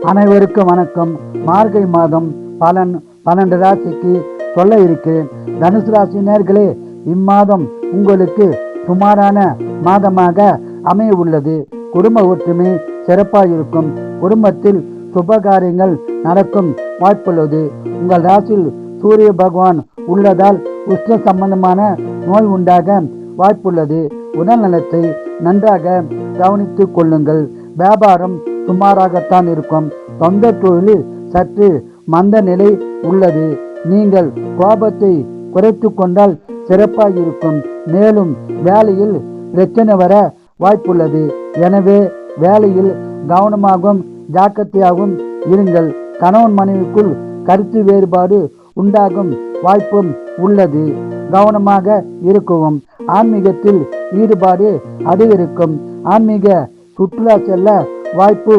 அனைவருக்கும் வணக்கம். மார்கழி மாதம் பலன் 12 ராசிக்கு சொல்ல இருக்கிறேன். தனுசு ராசி நேர்களே, இம்மாதம் உங்களுக்கு சுமாரான மாதமாக அமைய உள்ளது. குடும்ப ஒற்றுமை சிறப்பாக இருக்கும். குடும்பத்தில் சுபகாரியங்கள் நடக்கும் வாய்ப்புள்ளது. உங்கள் ராசியில் சூரிய பகவான் உள்ளதால் உஷ்ண சம்பந்தமான நோய் உண்டாக வாய்ப்புள்ளது. உடல் நலத்தை நன்றாக கவனித்துக் கொள்ளுங்கள். வியாபாரம் சுமாராகத்தான் இருக்கும். சொந்த தொழிலில் சற்று மந்த நிலை உள்ளது. நீங்கள் கோபத்தை குறைத்து கொண்டால் சிறப்பாக இருக்கும். மேலும் வேலையில் பிரச்சனை வர வாய்ப்புள்ளது. எனவே வேலையில் கவனமாகவும் ஜாக்கிரதையாகவும் இருங்கள். கணவன் மனைவிக்குள் கருத்து வேறுபாடு உண்டாகும் வாய்ப்பும் உள்ளது. கவனமாக இருக்கவும். ஆன்மீகத்தில் ஈடுபாடு அதிகரிக்கும். ஆன்மீக சுற்றுலா செல்ல வாய்ப்பு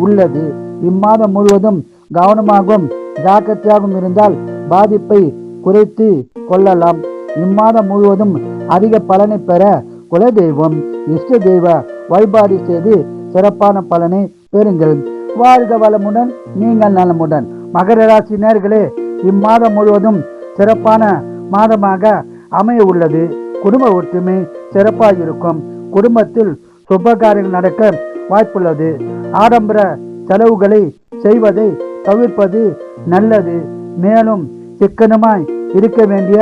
உள்ளது. இம்மாதம் முழுவதும் கவனமாகவும் ஜாக்கிரதையாகவும் இருந்தால் பாதிப்பை குறைத்து கொள்ளலாம். இம்மாதம் முழுவதும் அதிக பலனை பெற குலதெய்வம் இஷ்ட தெய்வ வழிபாடு செய்து சிறப்பான பலனை பெறுங்கள். வாழ்க வளமுடன், நீங்கள் நலமுடன். மகர ராசி நேர்களே, இம்மாதம் முழுவதும் சிறப்பான மாதமாக அமைய உள்ளது. குடும்ப ஒற்றுமை சிறப்பாக இருக்கும். குடும்பத்தில் சுபகாரியங்கள் நடக்க வாய்ப்புள்ளது. ஆடம்பர செலவுகளை செய்வதை தவிர்ப்பது நல்லது. மேலும் சிக்கனமாய் இருக்க வேண்டிய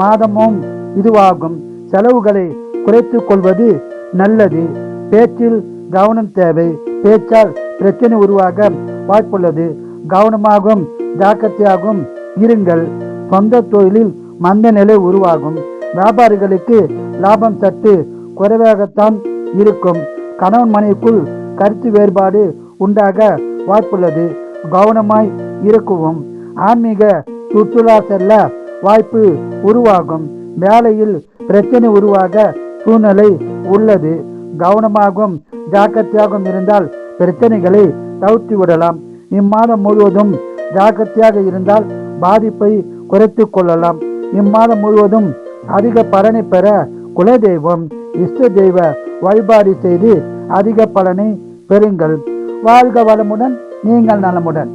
மாதமும் இதுவாகும். செலவுகளை குறைத்துக் கொள்வது நல்லது. பேச்சில் கவனம் தேவை. பேச்சால் பிரச்சனை உருவாக வாய்ப்புள்ளது. கவனமாகவும் ஜாக்கிரதையாகவும் இருங்கள். சொந்த தொழிலில் மந்த நிலை உருவாகும். வியாபாரிகளுக்கு லாபம் சற்று குறைவாகத்தான் இருக்கும். கணவன் மனைவிக்குள் கருத்து வேறுபாடு உண்டாக வாய்ப்புள்ளது. கவனமாய் இருக்கவும். ஆன்மீக சுற்றுலா செல்ல வாய்ப்பு உருவாகும். வேலையில் பிரச்சனை உருவாக சூழ்நிலை உள்ளது. கவனமாகவும் ஜாக்கிரதையாகவும் இருந்தால் பிரச்சனைகளை தவிர்த்து விடலாம். இம்மாதம் முழுவதும் ஜாக்கிரதையாக இருந்தால் பாதிப்பை குறைத்து கொள்ளலாம். இம்மாதம் முழுவதும் அதிக பலனை பெற குலதெய்வம் இஷ்ட தெய்வ வழிபாடு செய்து அதிக பலனை பெறுங்கள். வாழ்க வளமுடன், நீங்கள் நலமுடன்.